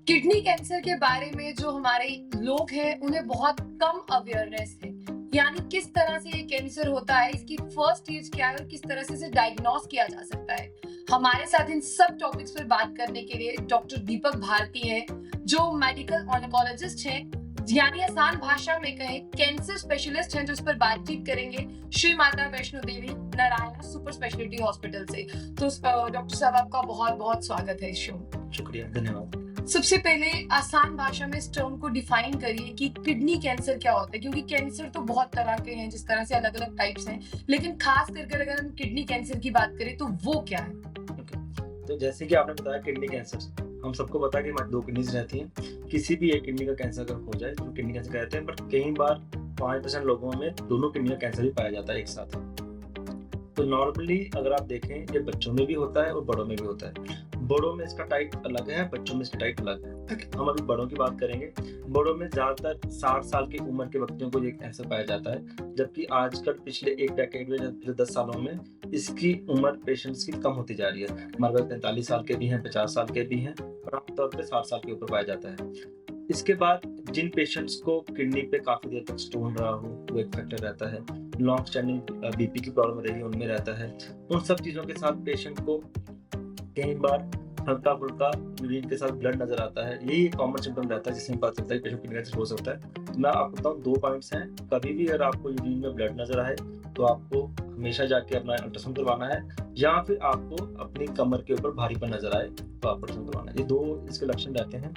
Kidney cancer के बारे में जो हमारे लोग हैं उन्हें बहुत कम अवेयरनेस है। यानी किस तरह से ये कैंसर होता है, इसकी फर्स्ट स्टेज क्या है और किस तरह से इसे डायग्नोस किया जा सकता है। हमारे साथ इन सब टॉपिक्स पर बात करने के लिए डॉक्टर दीपक भारती हैं, जो मेडिकल ऑन्कोलॉजिस्ट हैं, यानी आसान भाषा में कहें कैंसर स्पेशलिस्ट हैं, जो इस पर बातचीत करेंगे Shri Mata Vaishno Devi Narayan super speciality hospital से। तो डॉक्टर साहब, आपका बहुत बहुत स्वागत है इस शो में। शुक्रिया, धन्यवाद। सबसे पहले आसान भाषा में इस टर्म को डिफाइन करिए कि किडनी कैंसर क्या होता है, क्योंकि कैंसर तो बहुत तरह के हैं, जिस तरह से अलग अलग टाइप्स हैं, लेकिन खास करके अगर हम किडनी कैंसर की बात करें तो वो क्या है। तो जैसे कि आपने बताया किडनी कैंसर, हम सबको पता है कि हमारी 2 किडनीज रहती हैं। किसी भी एक किडनी का कैंसर अगर हो जाए तो किडनी कैंसर कहते हैं, पर कई बार 5% लोगों में दोनों किडनी का कैंसर भी पाया जाता है एक साथ। तो नॉर्मली अगर आप देखें, ये बच्चों में भी होता है और बड़ों में भी होता है। बड़ों में इसका टाइप अलग है, बच्चों में इसका टाइप अलग है। हम अभी बड़ों की बात करेंगे। बड़ों में ज्यादातर 60 साल की उम्र के व्यक्तियों को ये कैंसर पाया जाता है, जबकि आजकल पिछले एक डेकेड में, पिछले 10 सालों में इसकी उम्र पेशेंट्स की कम होती जा रही है। हमारे पास 45 साल के भी हैं, 50 साल के भी हैं, और आमतौर पर 60 साल के ऊपर पाया जाता है। इसके बाद जिन पेशेंट्स को किडनी पे काफी देर तक स्टोन रहा हो, वो एक फैक्टर रहता है। लॉन्ग स्टैंडिंग बीपी की प्रॉब्लम रही, उनमें रहता है। उन सब चीजों के साथ पेशेंट को कई बार हल्का फुल्का यूरिन के साथ ब्लड नजर आता है। यही एक कॉमन सिम्टम रहता है जिसमें पता चलता है पेशेंट किडनी कैंसर हो सकता है। मैं आपको बताऊं, 2 पॉइंट्स हैं। कभी भी अगर आपको यूरिन में ब्लड नजर आए तो आपको हमेशा जाके अपना अल्ट्रासाउंड करवाना है, या फिर आपको अपनी कमर के ऊपर भारीपन नजर आए तो आप अल्ट्रासाउंड करवाना है। ये 2 इसके लक्षण रहते हैं।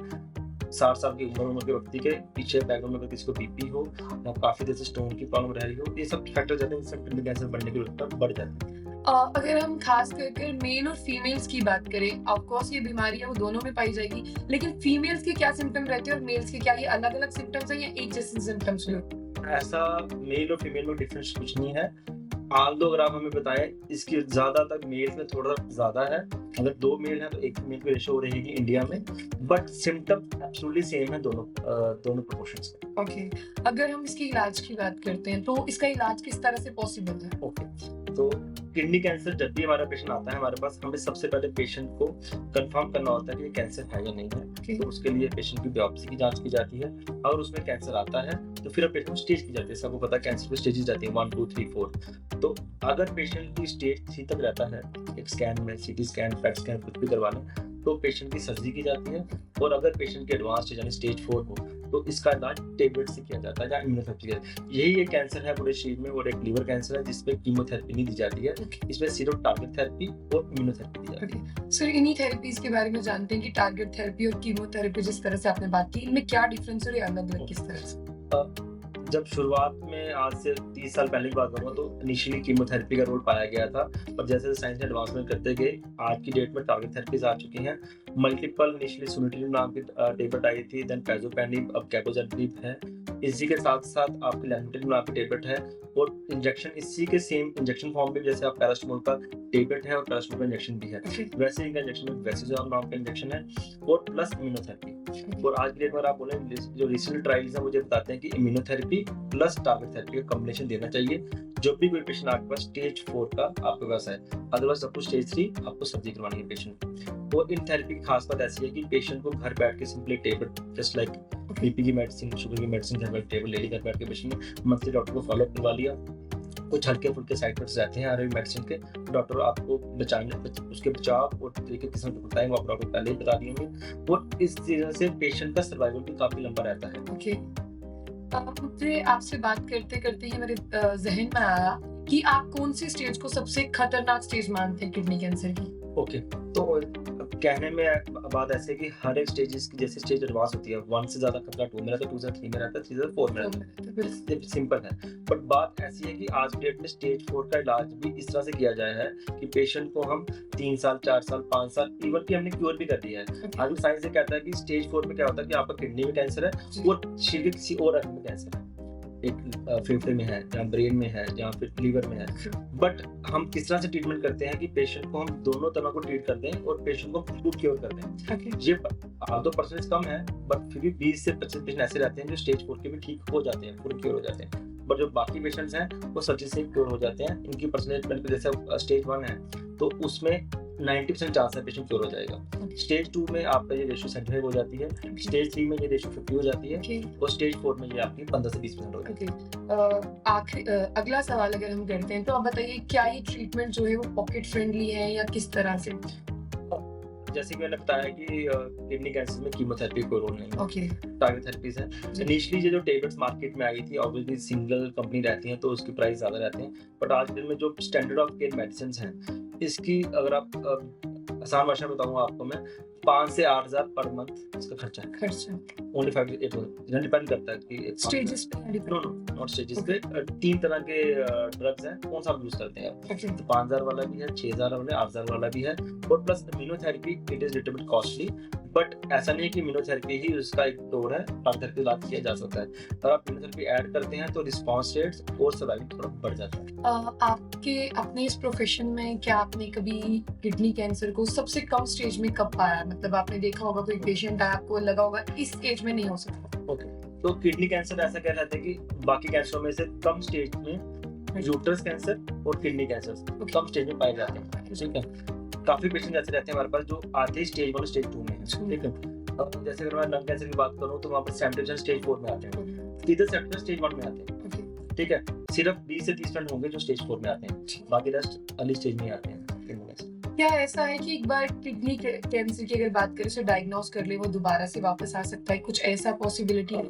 60 साल की उम्र के व्यक्ति के पीछे बैकग्राउंड में अगर किसी को बीपी हो या काफी देर से स्टोन की प्रॉब्लम रह रही हो, ये सब फैक्टर जाते हैं जिससे किडनी कैंसर बढ़ने की रफ्तार बढ़ जाती है। अगर हम खास करके मेल और फीमेल्स की बात करें, ऑफ कोर्स ये बीमारी है वो दोनों में पाई जाएगी, लेकिन फीमेल्स के क्या सिम्टम रहते हैं और मेल्स के क्या, ये अलग अलग सिम्टम्स हैं या एक जैसे सिम्टम्स हैं? ऐसा मेल और फीमेल में डिफरेंस कुछ नहीं है। आल्दो अगर आप हमें बताएं, इसकी ज्यादातर मेल में थोड़ा ज्यादा है। अगर 2 मेल है तो 1 फीमेल की रेशो रहेगी इंडिया में, बट सिम्टम एब्सोल्युटली सेम है दोनों प्रोपोर्शंस में। ओके, अगर हम इसके इलाज की बात करते हैं तो इसका इलाज किस तरह से पॉसिबल है? ओके, तो किडनी कैंसर जब भी हमारा पेशेंट आता है हमारे पास, हमें सबसे पहले पेशेंट को कंफर्म करना होता है कि ये कैंसर है या नहीं है। तो उसके लिए पेशेंट की बायोप्सी की जांच की जाती है, और उसमें कैंसर आता है तो फिर पेशेंट को स्टेज की जाती है। सबको पता है कैंसर की स्टेजेस जाती है 1 2 3 4। तो अगर पेशेंट की स्टेज 3 तक रहता है, एक स्कैन में सीटी स्कैन, पेट स्कैन कुछ भी करवाने, तो पेशेंट की सर्जरी की जाती है। और अगर पेशेंट की एडवांस स्टेज यानी स्टेज 4 हो तो इसका इलाज टेबलेट से किया जाता है या इम्यूनोथेरेपी। यही एक कैंसर है पूरे शरीर में, और एक लीवर कैंसर है जिसपे कीमोथेरेपी नहीं दी जाती है। इसमें सिर्फ टारगेट थेरेपी और इम्यूनोथेरेपी दी जाती है। सर, इन्हीं थेरेपीज के बारे में जानते हैं कि टारगेट थेरेपी और कीमोथेरेपी जिस तरह से आपने बात की, इनमें क्या डिफरेंस है और ये अलग अलग किस तरह से? जब शुरुआत में आज से 30 साल पहले की बात करूँ तो इनिशियली कीमोथेरेपी का रोल पाया गया था, पर जैसे साइंस ने एडवांसमेंट करते गए आज की डेट में टारगेट थेरेपीज आ चुकी हैं। मल्टीपल इनिशियली सुनिट्रीन नाम की टेबलेट आई थी, देन पैजोपेनिब, अब कैबोजेटिब है। इसी के साथ साथ आपकी लैंटिनिब नाम की टेबलेट है, और इंजेक्शन इसी के सेम इंजेक्शन फॉर्म में, जैसे आप पैरासिटामोल का टेबलेट है और पैरासिटामोल का इंजेक्शन भी है, वैसे इनका इंजेक्शन में वैसेजोम नाम का इंजेक्शन है, और प्लस इम्यूनोथेरेपी। और आज की डेट में आप बोले, जो रिसेंट ट्रायल्स हैं मुझे बताते हैं कि इम्यूनोथेरेपी प्लस टारगेट थेरेपी का कॉम्बिनेशन देना चाहिए जब भी कोई पेशेंट आपके पास स्टेज 4 का आपके पास है। अदरवाइज आपको स्टेज 3 आपको सर्जरी करवानी है पेशेंट को। और इन थेरेपी की खास बात ऐसी है कि पेशेंट को घर बैठ के simply tablet, just like BP की मेडिसिन, शुगर की मेडिसिन, घर बैठ टेबल ले ली, घर बैठ के पेशेंट ने मंथली डॉक्टर को फॉलो करवा लिया। कुछ हल्के फुल्के साइड इफेक्ट्स रहते हैं हर मेडिसिन के, डॉक्टर आपको उसके बचाव और तरीके किस्म के बताएंगे, वो आप डॉक्टर पहले ही बता दिए होंगे। और इस तरह से पेशेंट का सर्वाइवल भी काफी लंबा रहता है। ओके, मुझे आपसे बात करते करते ही मेरे जहन में आया कि आप कौन सी स्टेज को सबसे खतरनाक स्टेज मानते हैं किडनी कैंसर की? ओके, तो कहने में बात ऐसे है कि हर एक स्टेज की जैसे स्टेज एडवांस होती है, 1 से ज्यादा खतरा 2 में रहता है, 2 से 3 में रहता है, 3 से 4 में रहता है। सिंपल है, बट बात ऐसी है कि आज की डेट में स्टेज 4 का इलाज भी इस तरह से किया जाए है कि पेशेंट को हम 3 साल, 4 साल, 5 साल, इवन कि हमने क्योर भी कर दिया है। आज साइंस ये कहता है कि स्टेज 4 में क्या होता है कि आपका किडनी में कैंसर है और शरीर के किसी और अंग में कैंसर है, एक फेफड़े में है या ब्रेन में है या फिर लीवर में है। बट हम किस तरह से ट्रीटमेंट करते हैं कि पेशेंट को हम दोनों तरह को ट्रीट करते हैं और पेशेंट को फुल क्योर करते हैं। ये तो परसेंटेज कम है, बट फिर भी 20 से 25 पेशेंट ऐसे रहते हैं जो स्टेज 4 के भी ठीक हो जाते हैं, फुल क्योर हो जाते हैं। बट जो बाकी पेशेंट्स हैं वो सर्जरी से क्योर हो जाते हैं। इनकी परसेंटेज जैसे स्टेज 1 है तो उसमें 90% चांस है पेशेंट क्योर हो जाएगा। स्टेज 2 में आपका ये रेशियो 75 हो जाती है, स्टेज 3 में ये रेशियो 50 हो जाती है ओके और स्टेज 4 में ये आपकी 15 से 20% हो जाती ओके अगला सवाल अगर हम करते हैं तो आप बताइए क्या ये ट्रीटमेंट जो है वो पॉकेट फ्रेंडली है या किस तरह से? है। जैसे कि मैंने बताया कि किडनी कैंसर में कीमोथेरेपी कोई रोल नहीं है, ओके टारगेट थेरेपीज है। इनिशियली ये जो टेबलेट्स मार्केट में आई थी ऑब्वियसली सिंगल कंपनी रहती है तो उसकी प्राइस ज़्यादा रहते हैं, बट आज के दिन में जो स्टैंडर्ड ऑफ केयर मेडिसिन हैं इसकी अगर आप आसान भाषा में बताऊंगा आपको मैं 5 से 8,000 पर मंथ इसका खर्चा है। खर्चा ओनली 5 8 डिपेंड करता है कि स्टेजेस पे नो नो नॉट स्टेजेस पे 3 तरह के ड्रग्स हैं, कौन सा आप यूज करते हैं आप? ओके तो 5,000 वाला भी है, 6,000 वाला है, 8,000 वाला भी है और plus immunotherapy it is little bit costly, but ऐसा नहीं है कि इम्यूनोथेरेपी ही उसका एक डोर है, थेरेपी इलाज किया जा सकता है। अगर आप इम्यूनोथेरेपी ऐड करते हैं तो रिस्पांस रेट्स और सर्वाइवल थोड़ा बढ़ जाता है। आपके अपने इस प्रोफेशन में क्या आपने कभी किडनी कैंसर को सबसे कम स्टेज में कब पाया? मतलब आपने देखा होगा कोई पेशेंट आया आपको लगा होगा इस स्टेज में नहीं हो सकता। ओके, तो किडनी कैंसर ऐसा कह रहता है कि बाकी कैंसरों में से कम स्टेज में यूट्रस कैंसर और किडनी कैंसर कम स्टेज में पाए जाते हैं, ठीक है। काफी पेशेंट ऐसे रहते हैं हमारे पास जो आते ही स्टेज 1 स्टेज 2 में है, ठीक है। अब जैसे अगर मैं लंग कैंसर की बात करूं तो वहां पर 70% स्टेज 4 में आते हैं, सीधे 70% स्टेज 1 में आते हैं, ठीक है। सिर्फ 20 से 30% होंगे जो स्टेज 4 में आते हैं, बाकी रेस्ट अर्ली स्टेज में आते हैं। क्या ऐसा है कि एक बार किडनी कैंसर की अगर बात करें उसे डायग्नोस कर ले वो दोबारा से वापस आ सकता है, कुछ ऐसा पॉसिबिलिटी है?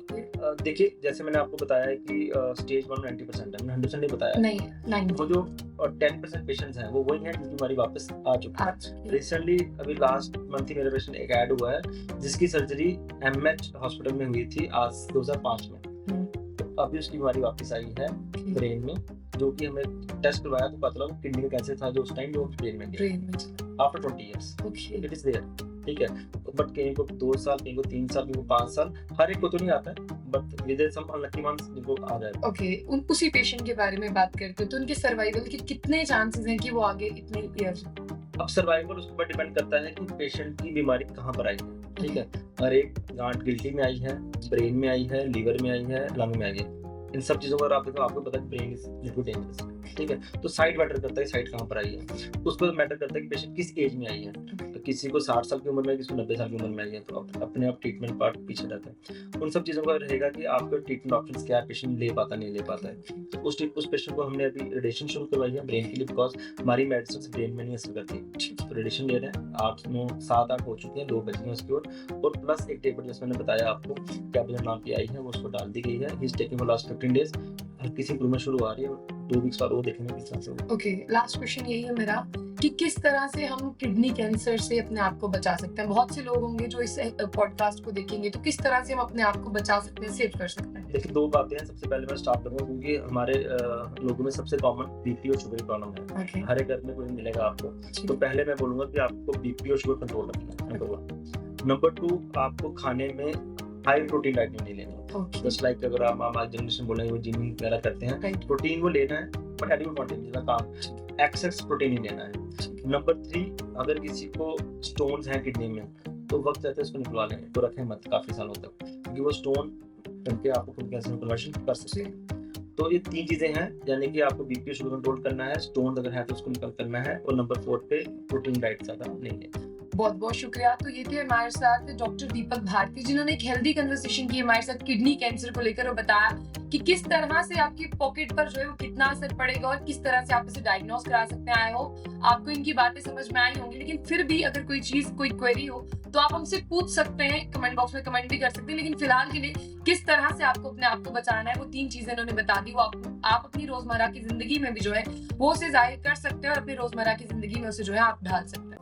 देखिए जैसे मैंने आपको बताया है कि स्टेज 1 में 90% है, मैंने 100% नहीं बताया। नहीं 90 वो जो 10% पेशेंट्स हैं वो वही हैं जिनकी बीमारी वापस आ चुकी है। रिसेंटली अभी लास्ट मंथ ही मेरे पेशेंट एक ऐड हुआ है जिसकी सर्जरी एमएच हॉस्पिटल में हुई थी आज 2005 में, तो अभी उसकी बीमारी वापस आई है ब्रेन में, जो कि हमें टेस्ट करवाया तो पता लगा किडनी का कैंसर था जो उस टाइम जो ब्रेन में गया after 20 years, it is there, ठीक है। बट कहीं को 2 साल, कहीं को 3 साल, कहीं को 5 साल, हर एक को तो नहीं आता है, but with some unlucky ones जिनको आ जाएगा। ओके उसी पेशेंट के बारे में बात करते हैं तो उनके सर्वाइवल के कितने चांसेस हैं कि वो आगे इतने ईयर? अब सर्वाइवल उसके ऊपर डिपेंड करता है कि पेशेंट की बीमारी कहाँ पर आई है, ठीक है। हर एक गांठ गिल्टी में आई है, ब्रेन में आई है, लीवर में आई है, लंग में आई है। इन सब चीजों पर आप देखो आपको पता है ब्रेन इज लिटिल डेंजरस, ठीक है। तो साइड मैटर करता है, साइड कहाँ पर आई है, उस पर मैटर करता है कि पेशेंट किस एज में आई है। तो किसी को 60 साल की उम्र में, किसी को 90 साल की उम्र में आई है, तो अपने आप ट्रीटमेंट पार्ट पीछे रहता है। उन सब चीजों का रहेगा कि आपका ट्रीटमेंट ऑप्शंस क्या है, पेशेंट ले पाता नहीं ले पाता है। तो उस पेशेंट को हमने अभी रेडिएशन शुरू करवाई है ब्रेन के लिए, बिकॉज हमारी मेडिसिन ब्रेन में नहीं असर करती, तो रेडिएशन ले रहे हैं। 8 9 7 8 हो चुके हैं, 2 बच गए उसकी और प्लस एक टेबलेट जैसे मैंने बताया आपको कैप्सूल नाम की आई है वो उसको डाल दी गई है। He is taking for last 15 days, हल्की सी इंप्रूवमेंट शुरू आ रही है, 2 वीक्स बाद वो देखेंगे किस तरह से। ओके लास्ट क्वेश्चन यही है मेरा कि किस तरह से हम किडनी कैंसर से अपने आप को बचा सकते हैं? बहुत से लोग होंगे जो इस पॉडकास्ट को देखेंगे, तो किस तरह से हम अपने आप को बचा सकते हैं, सेव कर सकते हैं? देखिए 2 बातें हैं, सबसे पहले मैं स्टार्ट करूंगा क्योंकि हमारे लोगों में सबसे कॉमन बीपी और शुगर की प्रॉब्लम है। Okay. हर एक घर में कोई मिलेगा आपको, तो पहले मैं बोलूंगा कि आपको बीपी और शुगर कंट्रोल रखना है, नंबर 1। नंबर 2 आपको खाने में हाई प्रोटीन डाइट नहीं लेनी है। जस्ट लाइक अगर आप हमारी जनरेशन बोलेंगे वो जिमिंग वगैरह करते हैं, प्रोटीन वो लेना है बट एडिक्वेट क्वांटिटी, जितना काम एक्सेस प्रोटीन ही लेना है। नंबर 3 अगर किसी को स्टोन्स हैं किडनी में तो वक्त रहते उसको निकलवा लें, तो रखें मत काफी सालों तक, क्योंकि वो स्टोन करके आपको खुद कैंसर में कन्वर्शन कर सकते हैं। तो ये 3 चीजें हैं, यानी कि आपको बीपी शुगर कंट्रोल करना है, स्टोन अगर है तो उसको निकल करना है, और नंबर 4 पे प्रोटीन डाइट ज्यादा नहीं है। बहुत बहुत शुक्रिया। तो ये थे हमारे साथ डॉक्टर दीपक भारती जिन्होंने एक हेल्दी कन्वर्सेशन की हमारे साथ किडनी कैंसर को लेकर और बताया कि किस तरह से आपकी पॉकेट पर जो है वो कितना असर पड़ेगा और किस तरह से आप इसे डायग्नोस करा सकते हैं। आए हो आपको इनकी बातें समझ में आई होंगी, लेकिन फिर भी अगर कोई चीज कोई क्वेरी हो तो आप हमसे पूछ सकते हैं, कमेंट बॉक्स में कमेंट भी कर सकते हैं। लेकिन फिलहाल के लिए किस तरह से आपको अपने आप को बचाना है वो 3 चीजें इन्होंने बता दी, वो आप अपनी रोजमर्रा की जिंदगी में भी जो है वो उसे जाहिर कर सकते हैं और अपनी रोजमर्रा की जिंदगी में उसे जो है आप ढाल सकते हैं।